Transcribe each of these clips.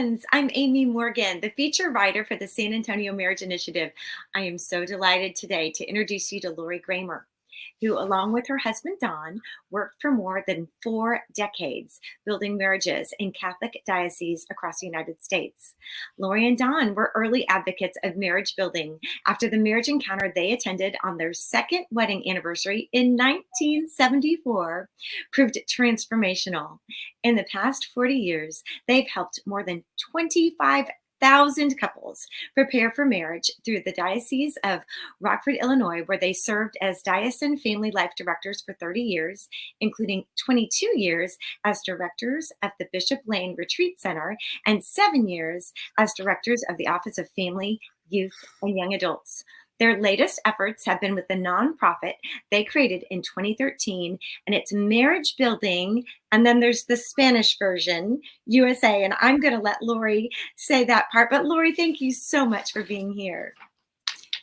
friends. I'm Amy Morgan, the feature writer for the San Antonio Marriage Initiative. I am so delighted today to introduce you to Lorrie Gramer, who, along with her husband Don, worked for more than 4 decades building marriages in Catholic dioceses across the United States. Lorrie and Don were early advocates of marriage building after the marriage encounter they attended on their second wedding anniversary in 1974 proved transformational. In the past 40 years, they've helped more than 25,000 couples prepare for marriage through the Diocese of Rockford, Illinois, where they served as diocesan family life directors for 30 years, including 22 years as directors of the Bishop Lane Retreat Center and 7 years as directors of the Office of Family, Youth, and Young Adults. Their latest efforts have been with the nonprofit they created in 2013, and it's Marriage Building. And then there's the Spanish version, USA. And I'm going to let Lorrie say that part. But Lorrie, thank you so much for being here.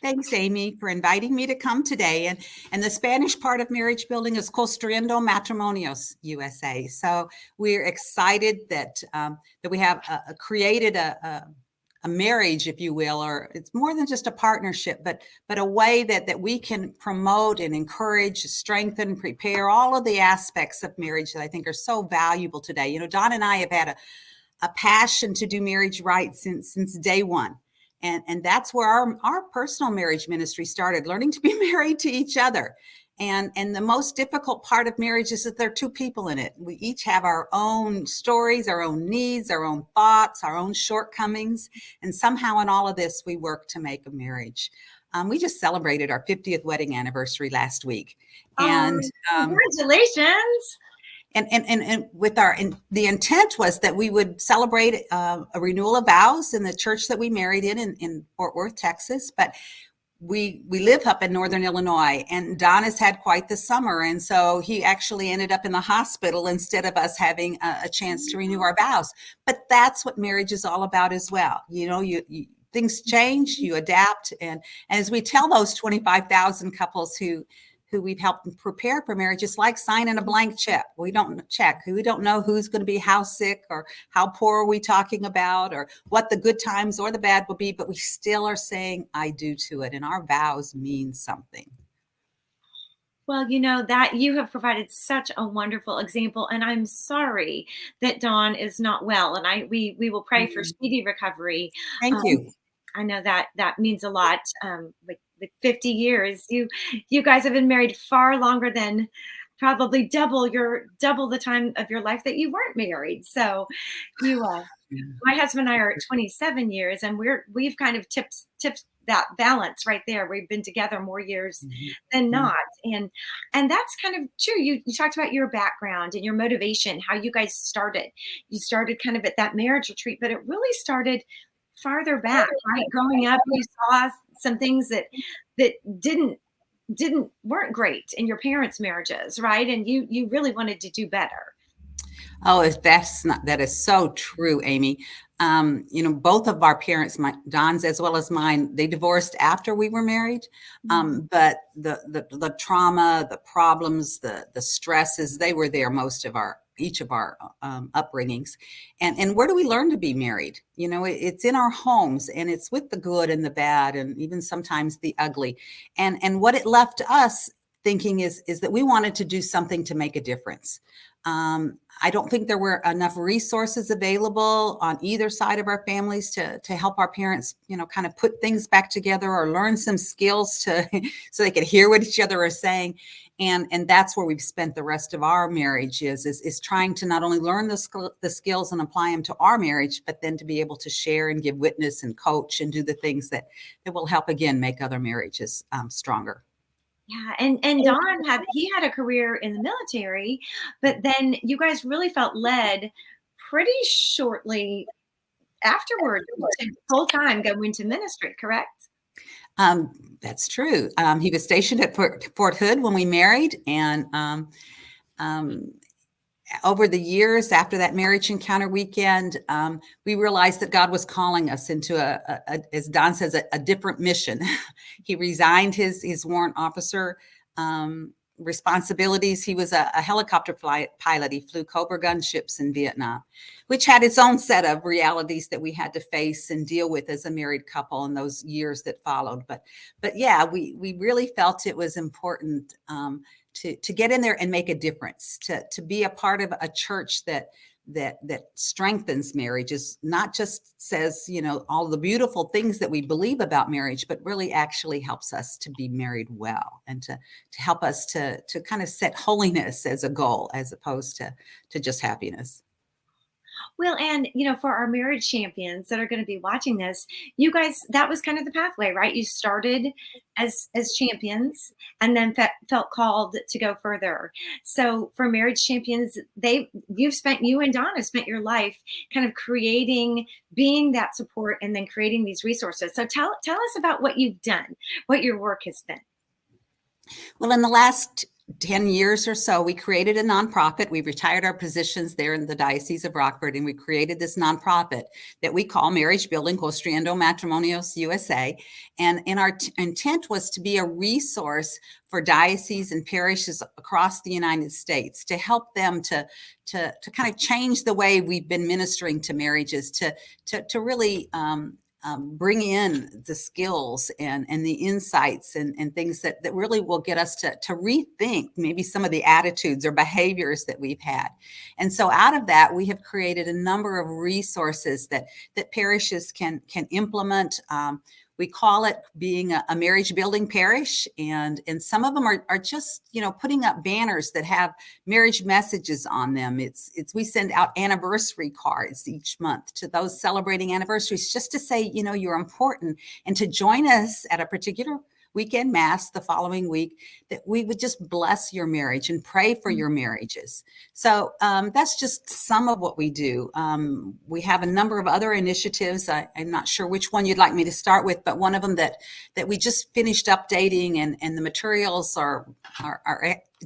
Thanks, Amy, for inviting me to come today. And the Spanish part of Marriage Building is Construyendo Matrimonios USA. So we're excited that we have created a marriage, if you will, or it's more than just a partnership, but a way that we can promote and encourage, strengthen, prepare all of the aspects of marriage that I think are so valuable today. You know, Don and I have had a passion to do marriage right since day one. And that's where our personal marriage ministry started, learning to be married to each other. And the most difficult part of marriage is that there are 2 people in it. We each have our own stories, our own needs, our own thoughts, our own shortcomings. And somehow in all of this, we work to make a marriage. We just celebrated our 50th wedding anniversary last week. And congratulations. And with the intent was that we would celebrate a renewal of vows in the church that we married in Fort Worth, Texas. But we live up in Northern Illinois, and Don has had quite the summer. And so he actually ended up in the hospital instead of us having a chance to renew our vows. But that's what marriage is all about as well. You know, you things change, you adapt. And as we tell those 25,000 couples who we've helped prepare for marriage, it's like signing a blank check. We don't know who's going to be how sick or how poor are we talking about or what the good times or the bad will be, but we still are saying I do to it. And our vows mean something. Well, you know, that you have provided such a wonderful example, and I'm sorry that Dawn is not well. And we will pray for speedy recovery. Thank you. I know that means a lot. With 50 years, you guys have been married far longer than probably double the time of your life that you weren't married. So my husband and I are at 27 years, and we've kind of tipped that balance right there. We've been together more years than not. And that's kind of true. You talked about your background and your motivation, how you guys started. You started kind of at that marriage retreat, but it really started farther back, right? Growing up, you saw some things that weren't great in your parents' marriages, right? And you really wanted to do better. Oh, that is so true, Amy. You know, both of our parents, Don's as well as mine, they divorced after we were married. But the trauma, the problems, the stresses, they were there each of our upbringings. And where do we learn to be married? You know, it's in our homes, and it's with the good and the bad, and even sometimes the ugly. And what it left us thinking is that we wanted to do something to make a difference. I don't think there were enough resources available on either side of our families to help our parents, you know, kind of put things back together or learn some skills so they could hear what each other are saying. And that's where we've spent the rest of our marriage is trying to not only learn the skills and apply them to our marriage, but then to be able to share and give witness and coach and do the things that will help, again, make other marriages stronger. Yeah, and Don had a career in the military, but then you guys really felt led pretty shortly afterward to full-time go into ministry, correct? That's true. He was stationed at Fort Hood when we married, and over the years after that marriage encounter weekend, we realized that God was calling us into as Don says, a different mission. He resigned his warrant officer responsibilities. He was a helicopter pilot. He flew Cobra gunships in Vietnam, which had its own set of realities that we had to face and deal with as a married couple in those years that followed. But yeah, we really felt it was important to get in there and make a difference, to be a part of a church that strengthens marriages, not just says, all the beautiful things that we believe about marriage, but really actually helps us to be married well, and to help us to kind of set holiness as a goal, as opposed to just happiness. Well, and for our marriage champions that are going to be watching this, you guys, that was kind of the pathway, right? You started as champions, and then felt called to go further. So for marriage champions, you and Don have spent your life kind of creating, being that support, and then creating these resources. So tell us about what you've done, what your work has been. Well, in the last 10 years or so, we created a nonprofit. We retired our positions there in the Diocese of Rockford, and we created this nonprofit that we call Marriage Building Construyendo Matrimonios USA. And our intent was to be a resource for dioceses and parishes across the United States, to help them to kind of change the way we've been ministering to marriages, to really bring in the skills and the insights and things that really will get us to rethink maybe some of the attitudes or behaviors that we've had. And so out of that, we have created a number of resources that parishes can implement. We call it being a marriage building parish. And some of them are just, putting up banners that have marriage messages on them. We send out anniversary cards each month to those celebrating anniversaries, just to say, you're important, and to join us at a particular weekend mass the following week, that we would just bless your marriage and pray for your marriages. So that's just some of what we do. We have a number of other initiatives. I'm not sure which one you'd like me to start with, but one of them that we just finished updating, and the materials are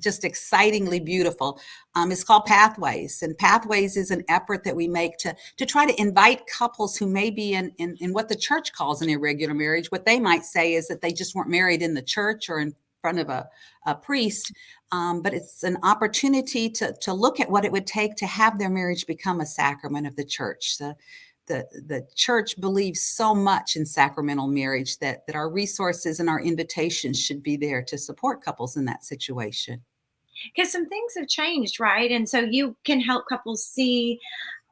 just excitingly beautiful. It's called Pathways, and Pathways is an effort that we make to try to invite couples who may be in what the church calls an irregular marriage. What they might say is that they just weren't married in the church or in front of a priest, but it's an opportunity to look at what it would take to have their marriage become a sacrament of the church. The church believes so much in sacramental marriage that our resources and our invitations should be there to support couples in that situation. Because some things have changed, right? And so you can help couples see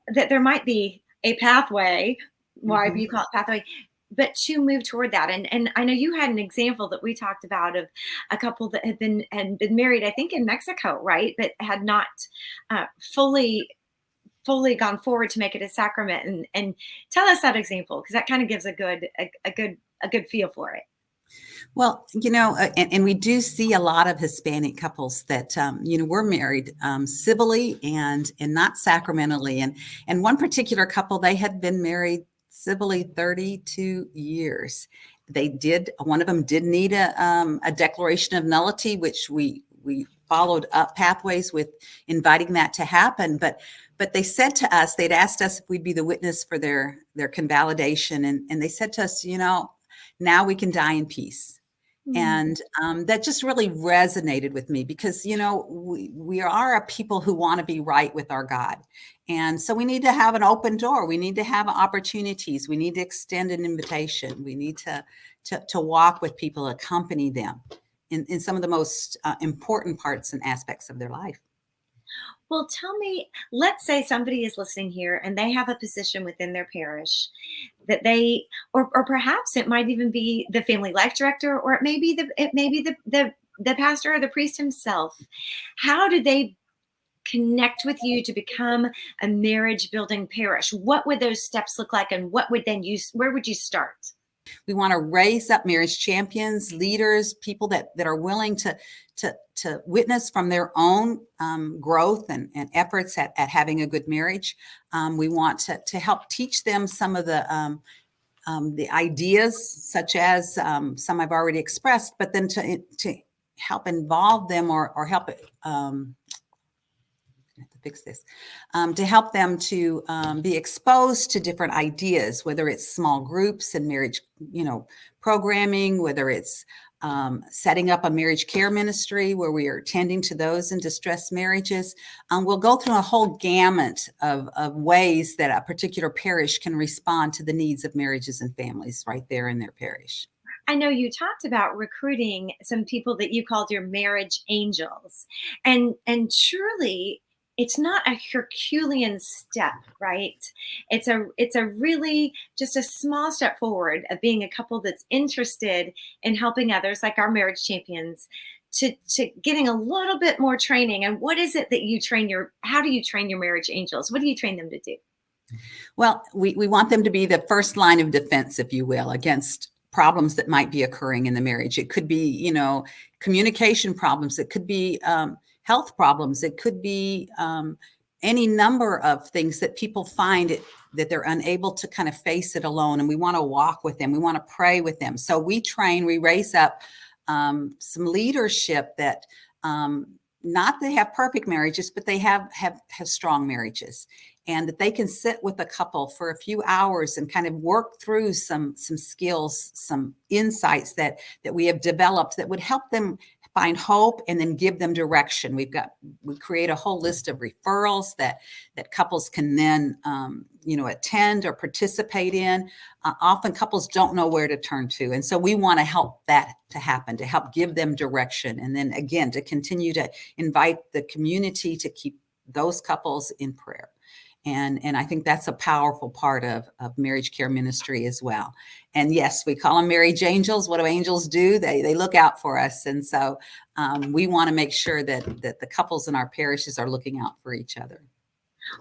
that there might be a pathway, why Mhm. you call it pathway, but to move toward that. And I know you had an example that we talked about of a couple that had been married, I think in Mexico, right? But had not fully gone forward to make it a sacrament. And tell us that example, because that kind of gives a good feel for it. Well, and we do see a lot of Hispanic couples that, were married civilly and not sacramentally. And one particular couple, they had been married civilly 32 years. One of them did need a declaration of nullity, which we followed up Pathways with inviting that to happen. But they said to us, they'd asked us if we'd be the witness for their convalidation. And they said to us, now we can die in peace. And that just really resonated with me, because, we are a people who want to be right with our God. And so we need to have an open door. We need to have opportunities. We need to extend an invitation. We need to walk with people, accompany them in some of the most important parts and aspects of their life. Well, tell me, let's say somebody is listening here and they have a position within their parish that or perhaps it might even be the family life director, or it may be the pastor or the priest himself. How do they connect with you to become a marriage building parish? What would those steps look like, and where would you start? We want to raise up marriage champions, leaders, people that are willing to witness from their own growth and efforts at having a good marriage. We want to help teach them some of the ideas, such as some I've already expressed, but then to help involve them or help fix this, to help them to be exposed to different ideas, whether it's small groups and marriage, programming, whether it's setting up a marriage care ministry where we are tending to those in distressed marriages. We'll go through a whole gamut of ways that a particular parish can respond to the needs of marriages and families right there in their parish. I know you talked about recruiting some people that you called your marriage angels. And truly it's not a Herculean step, right? It's a really just a small step forward of being a couple that's interested in helping others like our marriage champions to getting a little bit more training. And what is it that you train how do you train your marriage angels? What do you train them to do? Well, we want them to be the first line of defense, if you will, against problems that might be occurring in the marriage. It could be, communication problems. It could be health problems. It could be any number of things that people find that they're unable to kind of face it alone. And we want to walk with them. We want to pray with them. So we raise up some leadership that not they have perfect marriages, but they have strong marriages, and that they can sit with a couple for a few hours and kind of work through some skills, some insights that we have developed that would help them find hope and then give them direction. We create a whole list of referrals that couples can then, attend or participate in. Often couples don't know where to turn to. And so we want to help that to happen, to help give them direction. And then again, to continue to invite the community to keep those couples in prayer. And I think that's a powerful part of marriage care ministry as well. And yes, we call them marriage angels. What do angels do? They look out for us. And so we want to make sure that the couples in our parishes are looking out for each other.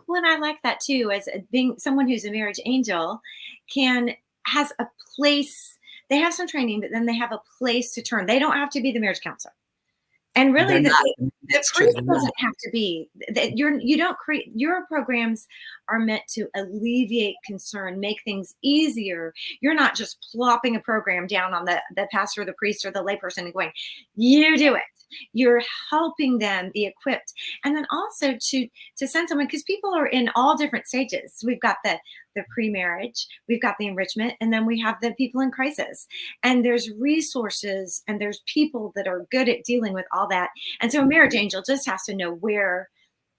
Well, and I like that too, as being someone who's a marriage angel has a place. They have some training, but then they have a place to turn. They don't have to be the marriage counselor. And really, the priest doesn't have to be that. You don't create. Your programs are meant to alleviate concern, make things easier. You're not just plopping a program down on the pastor, or the priest, or the layperson and going, "You do it." You're helping them be equipped, and then also to send someone, because people are in all different stages. We've got the pre-marriage, we've got the enrichment, and then we have the people in crisis. And there's resources and there's people that are good at dealing with all that. And so a marriage angel just has to know where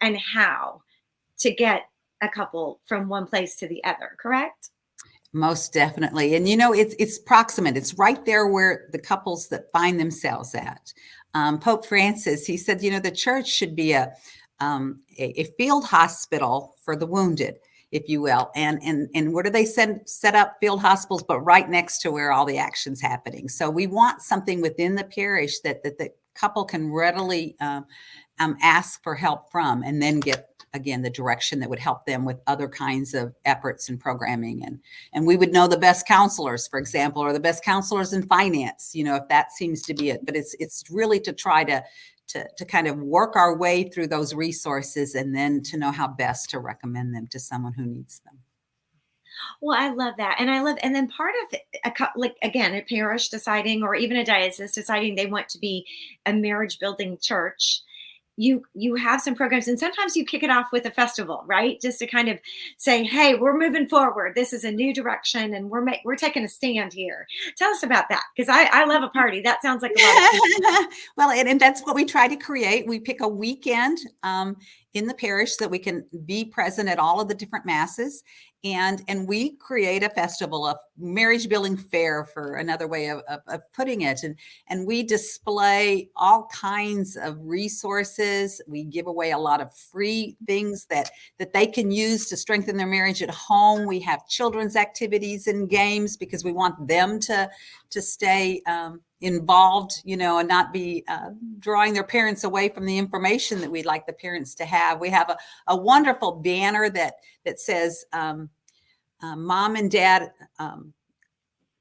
and how to get a couple from one place to the other, correct? Most definitely. And it's proximate. It's right there where the couples that find themselves at. Pope Francis, he said, the church should be a field hospital for the wounded, if you will. And where do they set up field hospitals, but right next to where all the action's happening. So we want something within the parish that the couple can readily ask for help from, and then get, again, the direction that would help them with other kinds of efforts and programming. And we would know the best counselors, for example, or the best counselors in finance, if that seems to be it. But it's really to try to kind of work our way through those resources, and then to know how best to recommend them to someone who needs them. Well, I love that. And then part of a parish deciding, or even a diocese deciding they want to be a marriage building church, you have some programs, and sometimes you kick it off with a festival, right? Just to kind of say, hey, we're moving forward. This is a new direction, and we're taking a stand here. Tell us about that, because I love a party. That sounds like a lot of fun. Well, and that's what we try to create. We pick a weekend in the parish so that we can be present at all of the different masses. And we create a festival, of marriage building fair, for another way of putting it. And we display all kinds of resources. We give away a lot of free things that they can use to strengthen their marriage at home. We have children's activities and games, because we want them to stay involved, and not be drawing their parents away from the information that we'd like the parents to have. We have a wonderful banner that says, Mom and Dad,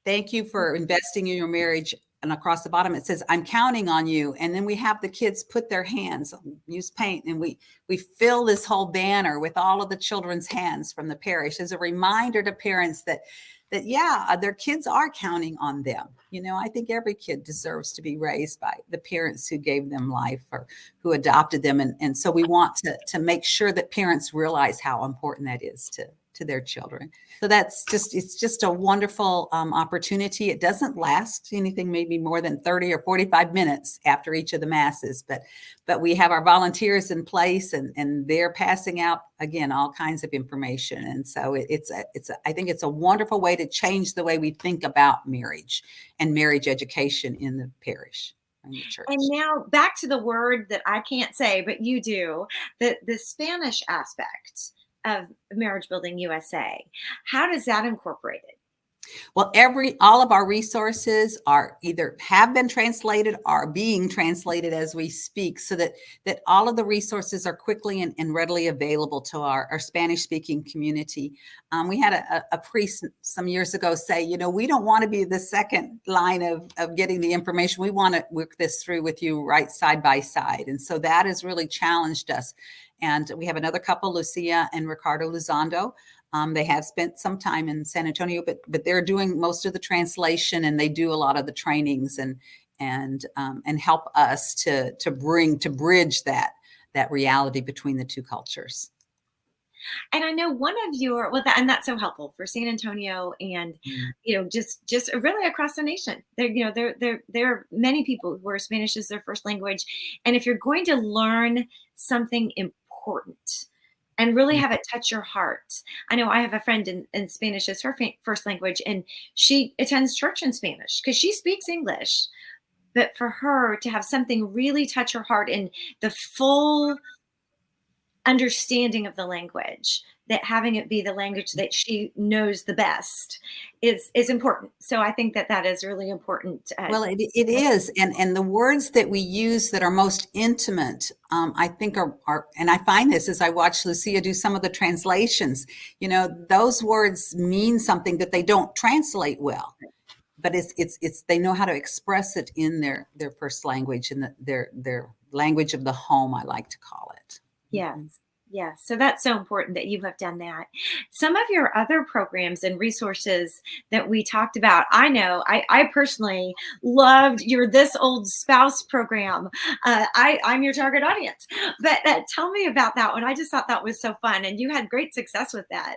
thank you for investing in your marriage. And across the bottom, it says, I'm counting on you. And then we have the kids put their hands, use paint, and we fill this whole banner with all of the children's hands from the parish as a reminder to parents that their kids are counting on them. I think every kid deserves to be raised by the parents who gave them life or who adopted them. And so we want to make sure that parents realize how important that is to to their children. So it's just a wonderful opportunity. It doesn't last anything, maybe more than 30 or 45 minutes after each of the masses, but we have our volunteers in place, and they're passing out, again, all kinds of information. And so I think it's a wonderful way to change the way we think about marriage and marriage education in the parish. In the church. And now back to the word that I can't say, but you do, the Spanish aspect of Marriage Building USA. How does that incorporate it? Well, all of our resources are either have been translated or being translated as we speak, so that all of the resources are quickly and readily available to our Spanish speaking community. We had a priest some years ago say, we don't want to be the second line of getting the information. We want to work this through with you right side by side. And so that has really challenged us. And we have another couple, Lucia and Ricardo Luzando. They have spent some time in San Antonio, but they're doing most of the translation, and they do a lot of the trainings and help us to bridge that reality between the two cultures. And I know one of your, and that's so helpful for San Antonio, and just really across the nation. There are many people where Spanish is their first language, and if you're going to learn something important and really have it touch your heart. I know I have a friend in Spanish as her first language, and she attends church in Spanish because she speaks English. But for her to have something really touch her heart in the full understanding of the language, that having it be the language that she knows the best is important. So I think that is really important. Well, it is. And the words that we use that are most intimate, I think are, and I find this as I watch Lucia do some of the translations, those words mean something that they don't translate well, but it's they know how to express it in their first language, and their language of the home, I like to call it. Yes. Yes. So that's so important that you have done that. Some of your other programs and resources that we talked about, I know I personally loved your This Old Spouse program. I'm your target audience, but tell me about that one. I just thought that was so fun, and you had great success with that.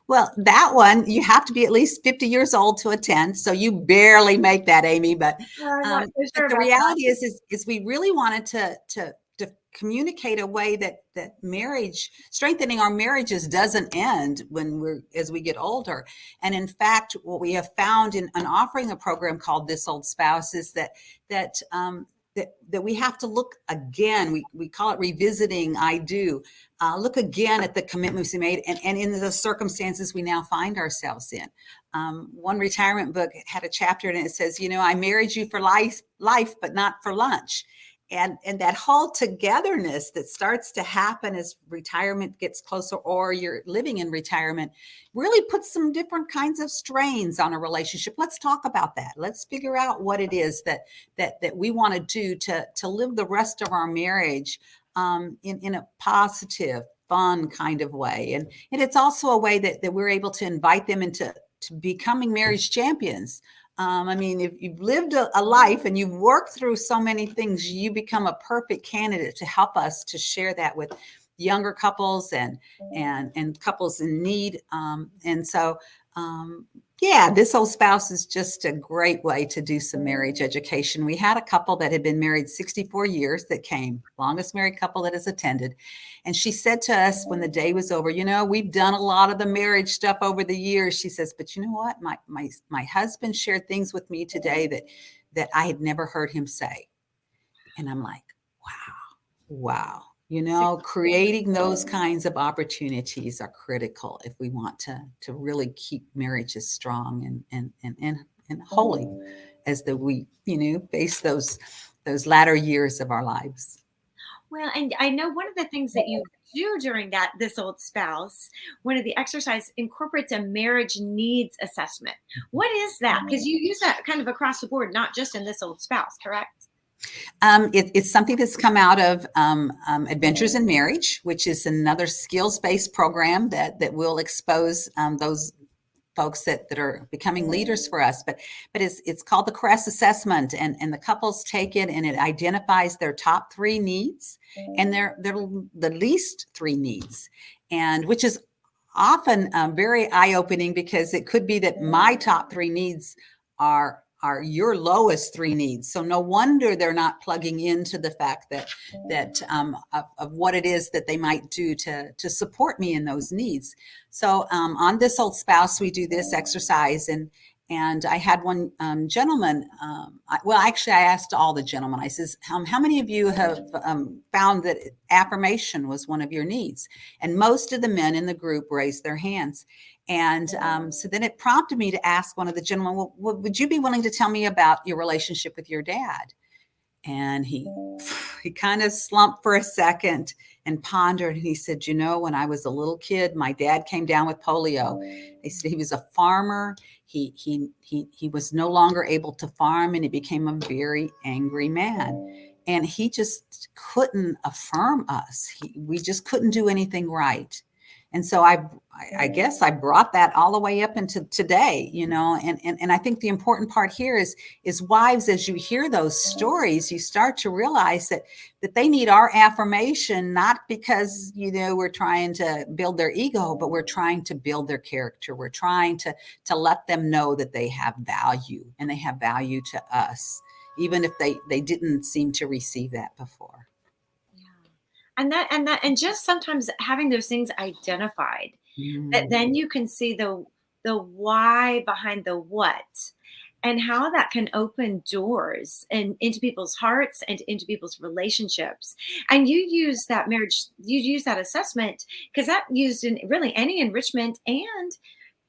Well, that one, you have to be at least 50 years old to attend. So you barely make that, Amy. But, I'm not so sure but the reality is we really wanted to communicate a way that strengthening our marriages doesn't end as we get older. And in fact, what we have found in offering a program called This Old Spouse is that we have to look again. We call it revisiting. Look again at the commitments we made and in the circumstances we now find ourselves in. One retirement book had a chapter and it says, I married you for life, but not for lunch. And that whole togetherness that starts to happen as retirement gets closer, or you're living in retirement, really puts some different kinds of strains on a relationship. Let's talk about that. Let's figure out what it is that we want to do to live the rest of our marriage in a positive, fun kind of way. And it's also a way that we're able to invite them into becoming marriage champions. If you've lived a life and you've worked through so many things, you become a perfect candidate to help us to share that with younger couples and couples in need. This Old Spouse is just a great way to do some marriage education. We had a couple that had been married 64 years that came, longest married couple that has attended. And she said to us when the day was over, we've done a lot of the marriage stuff over the years. She says, but you know what? My husband shared things with me today that I had never heard him say. And I'm like, wow. Creating those kinds of opportunities are critical if we want to really keep marriages strong and holy as we face those latter years of our lives. Well, and I know one of the things that you do during This Old Spouse, one of the exercise incorporates a marriage needs assessment. What is that? Because you use that kind of across the board, not just in This Old Spouse, correct? It's something that's come out of Adventures in Marriage, which is another skills-based program that will expose those folks that are becoming leaders for us. But it's called the CRESS assessment, and the couples take it and it identifies their top 3 needs and their the least 3 needs, and which is often very eye-opening, because it could be that my top three needs are your lowest three needs. So no wonder they're not plugging into the fact of what it is that they might do to support me in those needs. So on This Old Spouse, we do this exercise, and I had one gentleman. Actually, I asked all the gentlemen. I says, "How many of you have found that affirmation was one of your needs?" And most of the men in the group raised their hands. And so then it prompted me to ask one of the gentlemen, "Well, would you be willing to tell me about your relationship with your dad?" And he kind of slumped for a second and pondered. And he said, "When I was a little kid, my dad came down with polio." He said he was a farmer. He was no longer able to farm, and he became a very angry man. And he just couldn't affirm us. We just couldn't do anything right. And so I guess I brought that all the way up into today, and I think the important part here is wives, as you hear those stories, you start to realize that they need our affirmation, not because, we're trying to build their ego, but we're trying to build their character. We're trying to let them know that they have value, and they have value to us, even if they didn't seem to receive that before. And just sometimes having those things identified, that Mm. then you can see the why behind the what, and how that can open doors and into people's hearts and into people's relationships. And you use that assessment, because that used in really any enrichment and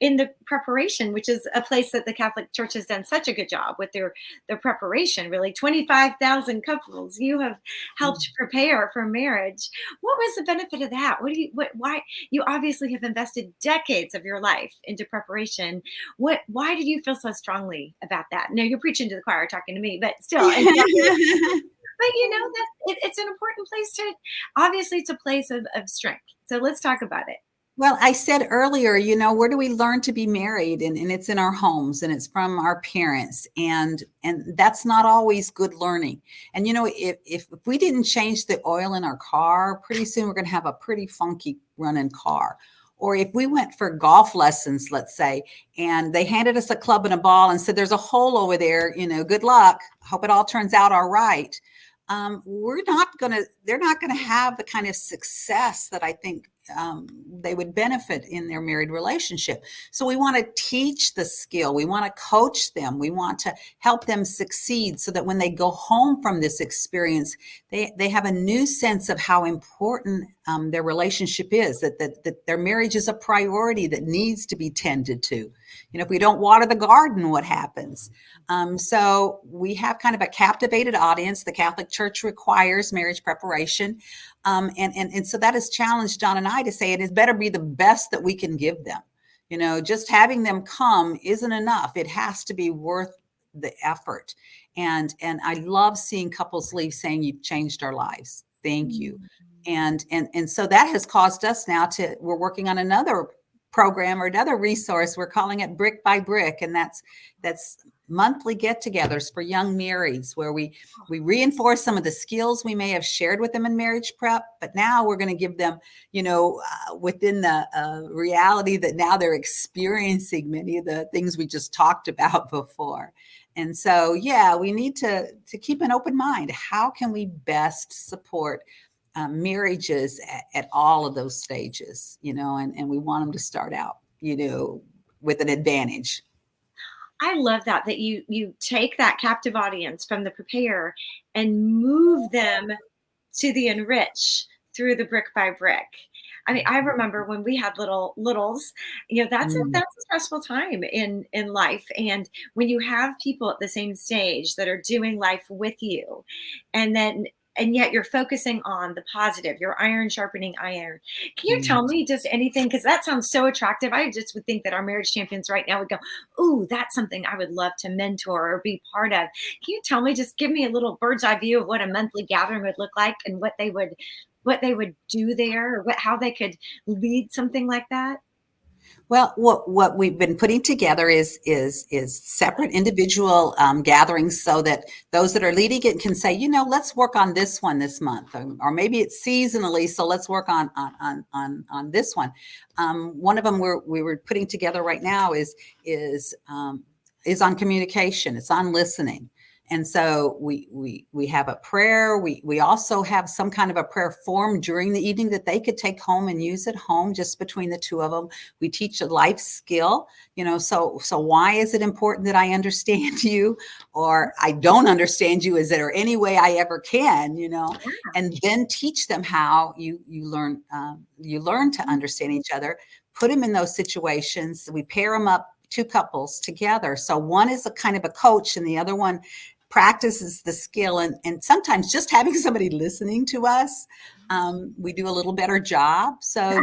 in the preparation, which is a place that the Catholic Church has done such a good job with their preparation. Really, 25,000 couples you have helped prepare for marriage. What was the benefit of that? Why you obviously have invested decades of your life into preparation. Why did you feel so strongly about that? No, you're preaching to the choir, talking to me, but still. And but that it's an important place to. Obviously, it's a place of strength. So let's talk about it. Well, I said earlier, where do we learn to be married? And it's in our homes, and it's from our parents. And that's not always good learning. And, if we didn't change the oil in our car, pretty soon we're going to have a pretty funky running car. Or if we went for golf lessons, let's say, and they handed us a club and a ball and said, "There's a hole over there, good luck. Hope it all turns out all right." They're not going to have the kind of success that I think they would benefit in their married relationship. So we want to teach the skill. We want to coach them. We want to help them succeed, so that when they go home from this experience, they have a new sense of how important their relationship is, that their marriage is a priority that needs to be tended to. If we don't water the garden, what happens? So we have kind of a captivated audience. The Catholic Church requires marriage preparation. And so that has challenged Don and I to say it better be the best that we can give them. Just having them come isn't enough. It has to be worth the effort. And I love seeing couples leave saying, "You've changed our lives. Thank you." And so that has caused us now we're working on another program or another resource. We're calling it Brick by Brick. And that's monthly get-togethers for young marrieds, where we reinforce some of the skills we may have shared with them in marriage prep, but now we're going to give them, within the reality that now they're experiencing many of the things we just talked about before. And so, we need to keep an open mind. How can we best support marriages at all of those stages, and we want them to start out, with an advantage. I love that you take that captive audience from the prepare and move them to the enrich through the brick by brick. I mean, I remember when we had littles, that's a stressful time in life. And when you have people at the same stage that are doing life with you, and yet you're focusing on the positive, your iron sharpening iron. Can you tell me just anything? Because that sounds so attractive. I just would think that our marriage champions right now would go, "Ooh, that's something I would love to mentor or be part of." Can you tell me, just give me a little bird's eye view of what a monthly gathering would look like, and what they would do there, or how they could lead something like that? Well, what we've been putting together is separate individual gatherings, so that those that are leading it can say, let's work on this one this month, or maybe it's seasonally, so let's work on this one. One of them we were putting together right now is on communication. It's on listening. And so we have a prayer. We also have some kind of a prayer form during the evening that they could take home and use at home, just between the two of them. We teach a life skill, so why is it important that I understand you, or I don't understand you? Is there any way I ever can, and then teach them how you learn to understand each other, put them in those situations. We pair them up, two couples together. So one is a kind of a coach and the other one practices the skill. And sometimes just having somebody listening to us, we do a little better job. So,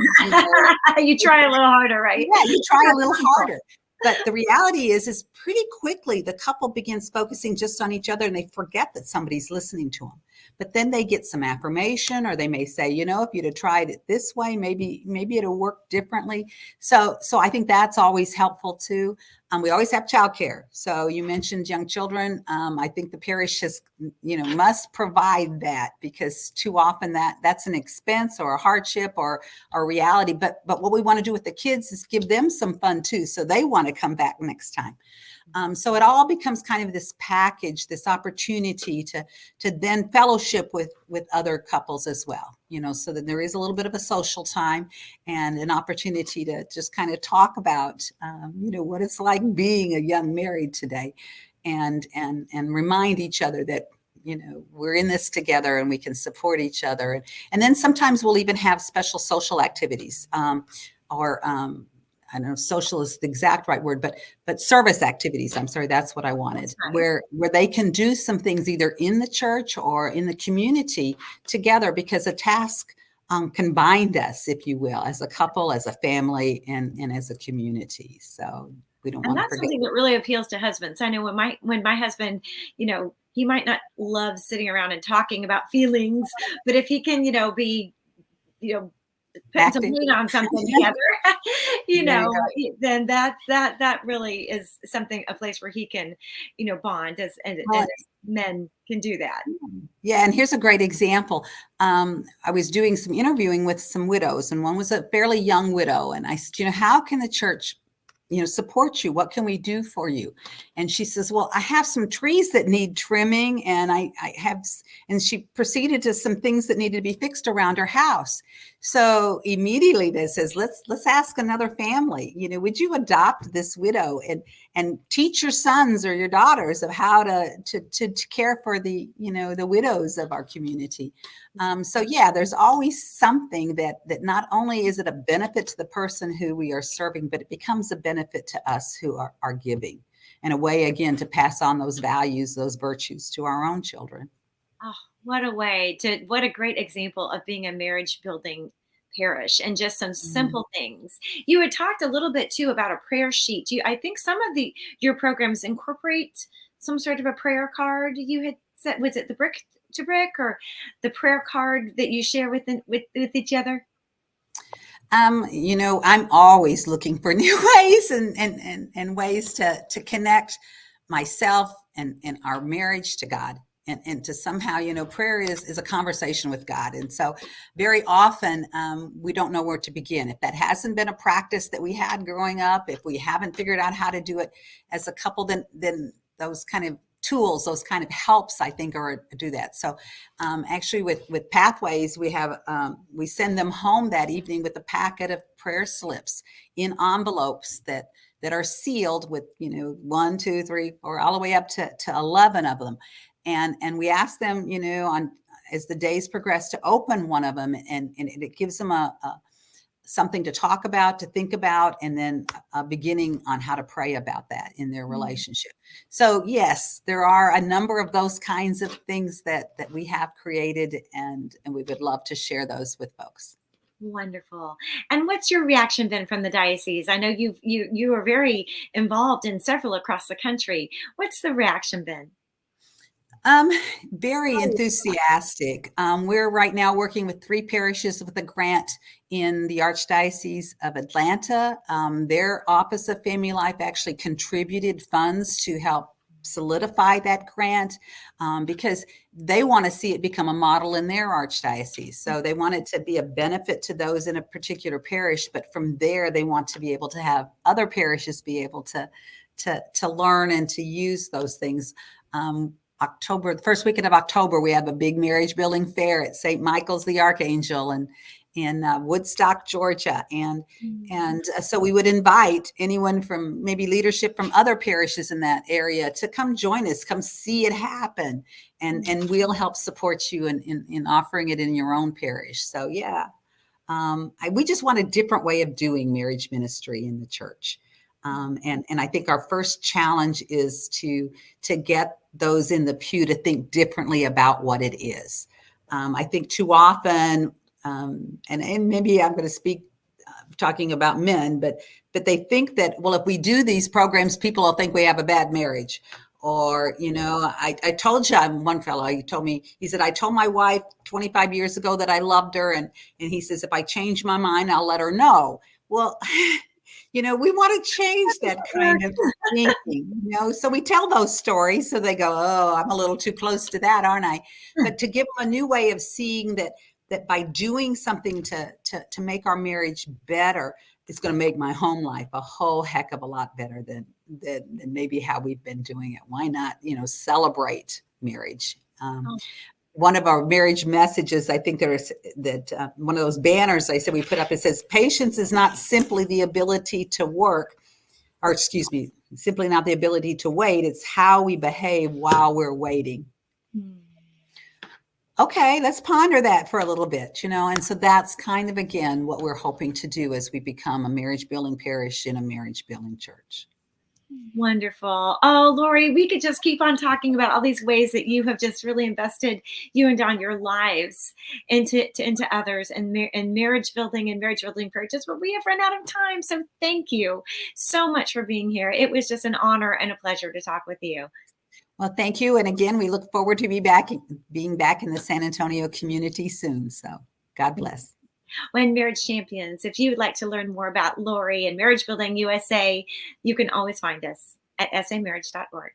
you try a little harder, right? Yeah, you try a little harder. But the reality is pretty quickly the couple begins focusing just on each other, and they forget that somebody's listening to them. But then they get some affirmation, or they may say, if you'd have tried it this way, maybe it'll work differently. So I think that's always helpful too. We always have childcare. So you mentioned young children. I think the parish has, must provide that, because too often that's an expense or a hardship or a reality. But what we want to do with the kids is give them some fun too, so they want to come back next time. So it all becomes kind of this package, this opportunity to then fellowship with other couples as well, so that there is a little bit of a social time and an opportunity to just kind of talk about, what it's like being a young married today, and remind each other that, we're in this together and we can support each other. And then sometimes we'll even have special social activities, or I don't know if social is the exact right word, but service activities. I'm sorry, that's what I wanted. Nice. Where they can do some things either in the church or in the community together, because a task can bind us, if you will, as a couple, as a family, and as a community. So we don't And want to that's forget. something that really appeals to husbands. I know when my husband, he might not love sitting around and talking about feelings, but if he can, be, putting some Active. paint on something together, There you go. then that really is something, a place where he can, bond, and Well, men can do that. yeah, and here's a great example. I was doing some interviewing with some widows, and one was a fairly young widow. And I said, how can the church, support you? What can we do for you? And she says, well, I have some trees that need trimming, and I have, and she proceeded to some things that needed to be fixed around her house. So immediately they says, let's ask another family, would you adopt this widow and teach your sons or your daughters of how to care for the, the widows of our community. So yeah, there's always something that not only is it a benefit to the person who we are serving, but it becomes a benefit to us who are giving, and a way, again, to pass on those values, those virtues to our own children. Oh, what a great example of being a marriage building parish, and just some Mhm. simple things. You had talked a little bit too about a prayer sheet. I think some of your programs incorporate some sort of a prayer card. You had said, was it the brick to brick, or the prayer card that you share with each other? I'm always looking for new ways and ways to connect myself and our marriage to God. And to somehow, prayer is a conversation with God. And so very often we don't know where to begin. If that hasn't been a practice that we had growing up, if we haven't figured out how to do it as a couple, then those kind of tools, those kind of helps, I think, are do that. So actually with Pathways, we send them home that evening with a packet of prayer slips in envelopes that are sealed with, 1, 2, 3, 4, all the way up to 11 of them. And we ask them, on as the days progress, to open one of them, and it gives them a something to talk about, to think about, and then a beginning on how to pray about that in their relationship. So yes, there are a number of those kinds of things that we have created, and we would love to share those with folks. Wonderful. And what's your reaction been from the diocese? I know you are very involved in several across the country. What's the reaction been? Um, Very enthusiastic. We're right now working with 3 parishes with a grant in the Archdiocese of Atlanta. Their Office of Family Life actually contributed funds to help solidify that grant, because they want to see it become a model in their archdiocese. So they want it to be a benefit to those in a particular parish, but from there they want to be able to have other parishes be able to learn and to use those things. October, the first weekend of October, we have a big marriage building fair at St. Michael's the Archangel and in Woodstock, Georgia. And so we would invite anyone from maybe leadership from other parishes in that area to come join us, come see it happen. And we'll help support you in offering it in your own parish. So yeah, we just want a different way of doing marriage ministry in the church. And I think our first challenge is to get those in the pew to think differently about what it is. I think too often, and maybe I'm going to speak talking about men, but they think that, well, if we do these programs, people will think we have a bad marriage. Or, I told you, one fellow, he told me, he said, I told my wife 25 years ago that I loved her. And he says, if I change my mind, I'll let her know. Well, we want to change that kind of thinking, so we tell those stories. So they go, oh, I'm a little too close to that, aren't I? But to give them a new way of seeing that by doing something to make our marriage better, it's going to make my home life a whole heck of a lot better than maybe how we've been doing it. Why not, celebrate marriage? One of our marriage messages, I think one of those banners I said we put up, it says, patience is not simply the ability to work, or excuse me, simply not the ability to wait. It's how we behave while we're waiting. Okay, let's ponder that for a little bit, and so that's kind of, again, what we're hoping to do as we become a marriage building parish in a marriage building church. Wonderful. Oh, Lorrie, we could just keep on talking about all these ways that you have just really invested, you and Don, your lives into others and marriage building and marriage building purchase, but we have run out of time. So thank you so much for being here. It was just an honor and a pleasure to talk with you. Well, thank you. And again, we look forward to being back in the San Antonio community soon. So God bless. When Marriage Champions, if you would like to learn more about Lorrie and Marriage Building USA, you can always find us at samarriage.org.